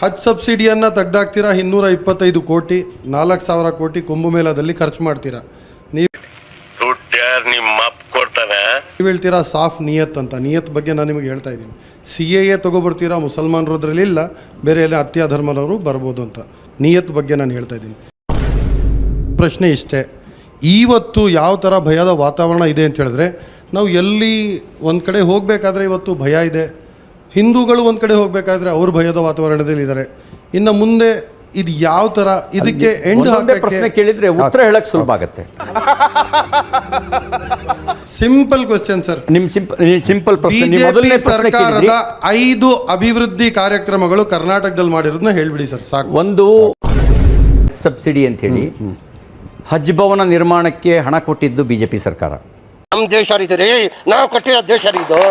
ಹಜ್ ಸಬ್ಸಿಡಿಯನ್ನು ತೆಗ್ದಾಕ್ತೀರಾ, 225 ಕೋಟಿ 4,000 ಕೋಟಿ ಕುಂಭಮೇಳದಲ್ಲಿ ಖರ್ಚು ಮಾಡ್ತೀರಾ. ನೀವು ಹೇಳ್ತೀರಾ ಸಾಫ್ ನಿಯತ್ ಅಂತ. ನಿಯತ್ ಬಗ್ಗೆ ನಾನು ನಿಮಗೆ ಹೇಳ್ತಾ ಇದ್ದೀನಿ. CAA ತೊಗೊಬರ್ತೀರಾ, ಮುಸಲ್ಮಾನರದ್ರಲ್ಲಿ ಇಲ್ಲ, ಬೇರೆ ಎಲ್ಲ ಹತ್ಯಾ ಧರ್ಮದವರು ಬರ್ಬೋದು ಅಂತ. ನಿಯತ್ ಬಗ್ಗೆ ನಾನು ಹೇಳ್ತಾ ಇದ್ದೀನಿ. ಪ್ರಶ್ನೆ ಇಷ್ಟೇ, ಇವತ್ತು ಯಾವ ಥರ ಭಯದ ವಾತಾವರಣ ಇದೆ ಅಂತ ಹೇಳಿದ್ರೆ, ನಾವು ಎಲ್ಲಿ ಒಂದು ಕಡೆ ಹೋಗಬೇಕಾದ್ರೆ ಇವತ್ತು ಭಯ ಇದೆ, ಹಿಂದೂಗಳು ಒಂದು ಕಡೆ ಹೋಗಬೇಕಾದ್ರೆ ಅವ್ರ ಭಯದ ವಾತಾವರಣದಲ್ಲಿ ಇದ್ದಾರೆ. ಇನ್ನು ಮುಂದೆ ಇದು ಯಾವ ಥರ ಇದಕ್ಕೆ ಎಂಡ್ ಹಾಕಕ್ಕೆ ಪ್ರಶ್ನೆ ಕೇಳಿದ್ರೆ ಉತ್ತರ ಹೇಳಕ್ಕೆ ಸುಲಭ ಆಗುತ್ತೆ. Simple question sir. ಸಿಂಪಲ್ ಪ್ರಶ್ನೆ. ಬಿಜೆಪಿ ಸರ್ಕಾರದ 5 ಅಭಿವೃದ್ಧಿ ಕಾರ್ಯಕ್ರಮಗಳು ಕರ್ನಾಟಕದಲ್ಲಿ ಮಾಡಿರೋದನ್ನ ಹೇಳ್ಬಿಡಿ ಸರ್ ಸಾಕು. ಒಂದು ಸಬ್ಸಿಡಿ ಅಂತ ಹೇಳಿ ಹಜ್ ಭವನ ನಿರ್ಮಾಣಕ್ಕೆ ಹಣ ಕೊಟ್ಟಿದ್ದು ಬಿಜೆಪಿ ಸರ್ಕಾರ. ನಮ್ಮ ದೇಶ ನಾವು ಕೊಟ್ಟಿರೋ ದೇಶ ಇದು.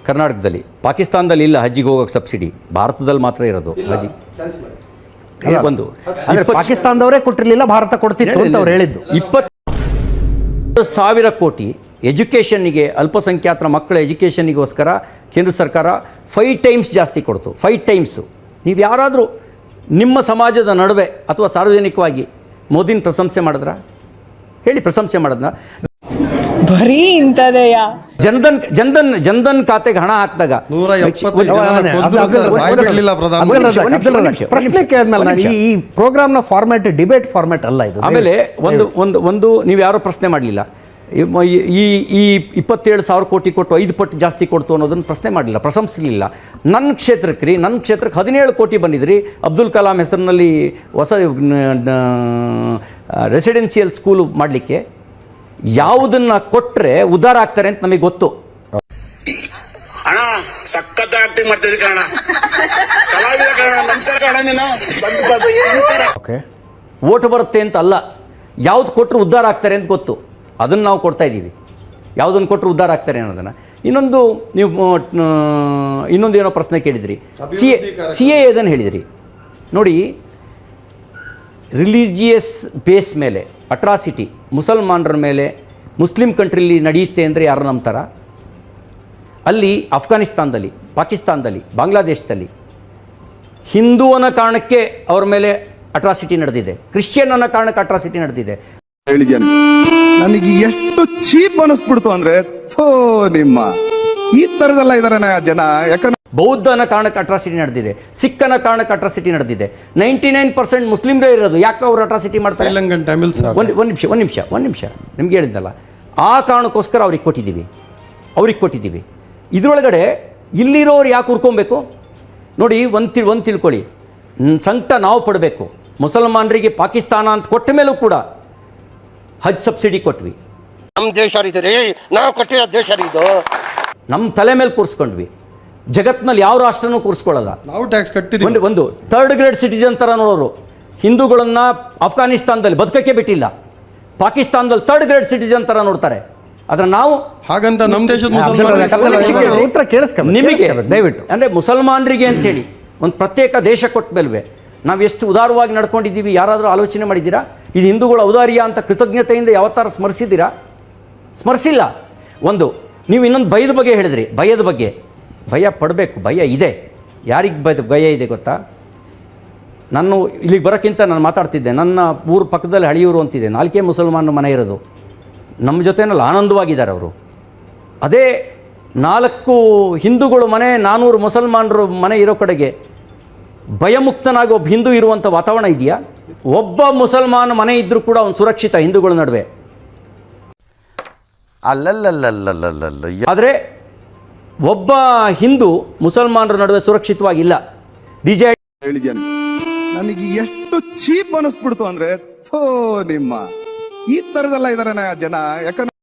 ಕರ್ನಾಟಕದಲ್ಲಿ ಪಾಕಿಸ್ತಾನದಲ್ಲಿ ಇಲ್ಲ ಹಜ್ಜಿಗೆ ಹೋಗೋಕೆ ಸಬ್ಸಿಡಿ, ಭಾರತದಲ್ಲಿ ಮಾತ್ರ ಇರೋದು ಹಜ್ಜಿ. ಒಂದು ಪಾಕಿಸ್ತಾನದವರೇ ಕೊಟ್ಟಿರಲಿಲ್ಲ, ಭಾರತ ಕೊಡ್ತಿತ್ತು ಅಂತ ಅವ್ರು ಹೇಳಿದ್ದು. 20,000 ಕೋಟಿ ಎಜುಕೇಷನ್ನಿಗೆ, ಅಲ್ಪಸಂಖ್ಯಾತರ ಮಕ್ಕಳ ಎಜುಕೇಷನ್ನಿಗೋಸ್ಕರ ಕೇಂದ್ರ ಸರ್ಕಾರ 5 ಟೈಮ್ಸ್ ಜಾಸ್ತಿ ಕೊಡ್ತು. 5 ಟೈಮ್ಸು. ನೀವು ಯಾರಾದರೂ ನಿಮ್ಮ ಸಮಾಜದ ನಡುವೆ ಅಥವಾ ಸಾರ್ವಜನಿಕವಾಗಿ ಮೋದಿನ ಪ್ರಶಂಸೆ ಮಾಡಿದ್ರ? ಹೇಳಿ, ಪ್ರಶಂಸೆ ಮಾಡಿದ್ನ? ಬರೀ ಇಂಥದೆಯಾ? ಜನ್ಧನ್ ಖಾತೆಗೆ ಹಣ ಹಾಕಿದಾಗ ಪ್ರಶ್ನೆ ಕೇಳಿದ್ಮೇಲೆ ಈ ಪ್ರೋಗ್ರಾಮ್ನ ಫಾರ್ಮ್ಯಾಟ್ ಡಿಬೇಟ್ ಫಾರ್ಮ್ಯಾಟ್ ಅಲ್ಲ ಇದು. ಆಮೇಲೆ ಒಂದು ನೀವು ಯಾರೋ ಪ್ರಶ್ನೆ ಮಾಡಲಿಲ್ಲ, ಈ 27,000 ಕೋಟಿ ಕೊಟ್ಟು 5 ಪಟ್ಟು ಜಾಸ್ತಿ ಕೊಡ್ತು ಅನ್ನೋದನ್ನು ಪ್ರಶ್ನೆ ಮಾಡಲಿಲ್ಲ, ಪ್ರಶಂಸಲಿಲ್ಲ. ನನ್ನ ಕ್ಷೇತ್ರಕ್ಕೆ 17 ಕೋಟಿ ಬಂದಿದ್ರಿ. ಅಬ್ದುಲ್ ಕಲಾಂ ಹೆಸರಿನಲ್ಲಿ ಹೊಸ ರೆಸಿಡೆನ್ಷಿಯಲ್ ಸ್ಕೂಲು ಮಾಡಲಿಕ್ಕೆ. ಯಾವುದನ್ನ ಕೊಟ್ಟರೆ ಉದ್ಧಾರ ಆಗ್ತಾರೆ ಅಂತ ನಮಗೆ ಗೊತ್ತು. ಅಣ್ಣ ಸಖತ್ ಆಕ್ಟಿಂಗ್ ಮಾಡ್ತಿದ್ದೆ ಕಣ, ಕಲಾವಿದ ಕಣ, ನಮಸ್ಕಾರ ಕಣ. ನೀನು ಓಟ್ ಬರುತ್ತೆ ಅಂತ ಅಲ್ಲ, ಯಾವ್ದು ಕೊಟ್ಟರು ಉದ್ಧಾರ ಆಗ್ತಾರೆ ಅಂತ ಗೊತ್ತು, ಅದನ್ನು ನಾವು ಕೊಡ್ತಾ ಇದ್ದೀವಿ. ಯಾವುದನ್ನು ಕೊಟ್ಟರು ಉದ್ಧಾರ ಆಗ್ತಾರೆ ಅನ್ನೋದನ್ನು. ಇನ್ನೊಂದು ಏನೋ ಪ್ರಶ್ನೆ ಕೇಳಿದ್ರಿ, CA ಅದನ್ನು ಹೇಳಿದ್ರಿ. ನೋಡಿ, ರಿಲಿಜಿಯಸ್ ಬೇಸ್ ಮೇಲೆ ಅಟ್ರಾಸಿಟಿ ಮುಸಲ್ಮಾನರ ಮೇಲೆ ಮುಸ್ಲಿಂ ಕಂಟ್ರಿಲಿ ನಡೆಯುತ್ತೆ ಅಂದರೆ ಯಾರು ನಂಬ್ತಾರ? ಅಲ್ಲಿ ಅಫ್ಘಾನಿಸ್ತಾನದಲ್ಲಿ, ಪಾಕಿಸ್ತಾನದಲ್ಲಿ, ಬಾಂಗ್ಲಾದೇಶದಲ್ಲಿ ಹಿಂದೂ ಅನ್ನೋ ಕಾರಣಕ್ಕೆ ಅವ್ರ ಮೇಲೆ ಅಟ್ರಾಸಿಟಿ ನಡೆದಿದೆ, ಕ್ರಿಶ್ಚಿಯನ್ ಅನ್ನೋ ಕಾರಣಕ್ಕೆ ಅಟ್ರಾಸಿಟಿ ನಡೆದಿದೆ. ನನಗೆ ಎಷ್ಟು ಚೀಪ್ ಅನಿಸ್ಬಿಡ್ತು ಅಂದ್ರೆ, ನಿಮ್ಮ ಈ ತರದೆಲ್ಲ ಇದಾರೆ ಜನ. ಯಾಕಂದ್ರೆ ಬೌದ್ಧ ಅನ್ನೋ ಕಾರಣಕ್ಕೆ ಅಟ್ರಾಸಿಟಿ ನಡೆದಿದೆ, ಸಿಖ್ ಅನ್ನೋ ಕಾರಣಕ್ಕೆ ಅಟ್ರಾಸಿಟಿ ನಡೆದಿದೆ. 99% ಮುಸ್ಲಿಮ್ರೇ ಇರೋದು, ಯಾಕೆ ಅವರು ಅಟ್ರಾಸಿಟಿ ಮಾಡ್ತಾರೆ? ಒಂದು ನಿಮಿಷ ನಿಮ್ಗೆ ಹೇಳಿದ್ದಲ್ಲ, ಆ ಕಾರಣಕ್ಕೋಸ್ಕರ ಅವ್ರಿಗೆ ಕೊಟ್ಟಿದ್ದೀವಿ. ಇದರೊಳಗಡೆ ಇಲ್ಲಿರೋರು ಯಾಕೆ ಹುರ್ಕೊಬೇಕು? ನೋಡಿ, ಒಂದು ತಿಳ್ಕೊಳ್ಳಿ, ಸಂಕಟ ನಾವು ಪಡಬೇಕು. ಮುಸಲ್ಮಾನರಿಗೆ ಪಾಕಿಸ್ತಾನ ಅಂತ ಕೊಟ್ಟ ಮೇಲೂ ಕೂಡ ಹಜ್ ಸಬ್ಸಿಡಿ ಕೊಟ್ವಿ. ನಮ್ಮ ದೇಶ ನಾವು ಕೊಟ್ಟಿರೋ ದೇಶ ಇದು. ನಮ್ಮ ತಲೆ ಮೇಲೆ ಕೂರಿಸ್ಕೊಂಡ್ವಿ. ಜಗತ್ತಿನಲ್ಲಿ ಯಾವ ರಾಷ್ಟ್ರನೂ ಕೂರಿಸ್ಕೊಳ್ಳಲ್ಲ. ನಾವು ಟ್ಯಾಕ್ಸ್ ಕಟ್ಟಿದ್ದೀವಿ. ಒಂದು 3rd ಗ್ರೇಡ್ ಸಿಟಿಜನ್ ಥರ ನೋಡೋರು. ಹಿಂದೂಗಳನ್ನು ಅಫ್ಘಾನಿಸ್ತಾನದಲ್ಲಿ ಬದುಕಕ್ಕೆ ಬಿಟ್ಟಿಲ್ಲ, ಪಾಕಿಸ್ತಾನದಲ್ಲಿ 3rd ಗ್ರೇಡ್ ಸಿಟಿಜನ್ ಥರ ನೋಡ್ತಾರೆ. ಆದರೆ ನಾವು ಹಾಗಂತ ನಮ್ಮ ದೇಶದ ನಿಮಗೆ ದಯವಿಟ್ಟು ಅಂದರೆ ಮುಸಲ್ಮಾನರಿಗೆ ಅಂತೇಳಿ ಒಂದು ಪ್ರತ್ಯೇಕ ದೇಶ ಕೊಟ್ಟ ಮೇಲುವೆ ನಾವು ಎಷ್ಟು ಉದಾರವಾಗಿ ನಡ್ಕೊಂಡಿದ್ದೀವಿ, ಯಾರಾದರೂ ಆಲೋಚನೆ ಮಾಡಿದ್ದೀರಾ? ಇದು ಹಿಂದೂಗಳ ಔದಾರ್ಯ ಅಂತ ಕೃತಜ್ಞತೆಯಿಂದ ಯಾವತ್ತಾರ ಸ್ಮರಿಸಿದ್ದೀರಾ? ಸ್ಮರಿಸಿಲ್ಲ. ಒಂದು ನೀವು ಇನ್ನೊಂದು ಭಯದ ಬಗ್ಗೆ ಹೇಳಿದ್ರಿ. ಭಯ ಪಡಬೇಕು, ಭಯ ಇದೆ. ಯಾರಿಗೆ ಭಯ ಇದೆ ಗೊತ್ತಾ? ನಾನು ಇಲ್ಲಿಗೆ ಬರೋಕ್ಕಿಂತ ನಾನು ಮಾತಾಡ್ತಿದ್ದೆ, ನನ್ನ ಊರು ಪಕ್ಕದಲ್ಲಿ ಹಳಿಯೂರು ಅಂತಿದೆ, 4 ಮುಸಲ್ಮಾನರ ಮನೆ ಇರೋದು. ನಮ್ಮ ಜೊತೆನಲ್ಲಿ ಆನಂದವಾಗಿದ್ದಾರೆ ಅವರು. ಅದೇ 4 ಹಿಂದೂಗಳು ಮನೆ, 400 ಮುಸಲ್ಮಾನರು ಮನೆ ಇರೋ ಕಡೆಗೆ ಭಯಮುಕ್ತನಾಗಿ ಒಬ್ಬ ಹಿಂದೂ ಇರುವಂಥ ವಾತಾವರಣ ಇದೆಯಾ? ಒಬ್ಬ ಮುಸಲ್ಮಾನ ಮನೆ ಇದ್ದರೂ ಕೂಡ ಒಂದು ಸುರಕ್ಷಿತ ಹಿಂದೂಗಳ ನಡುವೆ. ಆದರೆ ಒಬ್ಬ ಹಿಂದೂ ಮುಸಲ್ಮಾನರ ನಡುವೆ ಸುರಕ್ಷಿತವಾಗಿಲ್ಲ. ನನಗೆ ಎಷ್ಟು ಚೀಪ್ ಅನಿಸ್ಬಿಡ್ತು ಅಂದ್ರೆ, ನಿಮ್ಮ ಈ ತರದೆಲ್ಲ ಇದಾರೆ ಜನ. ಯಾಕಂದ್ರೆ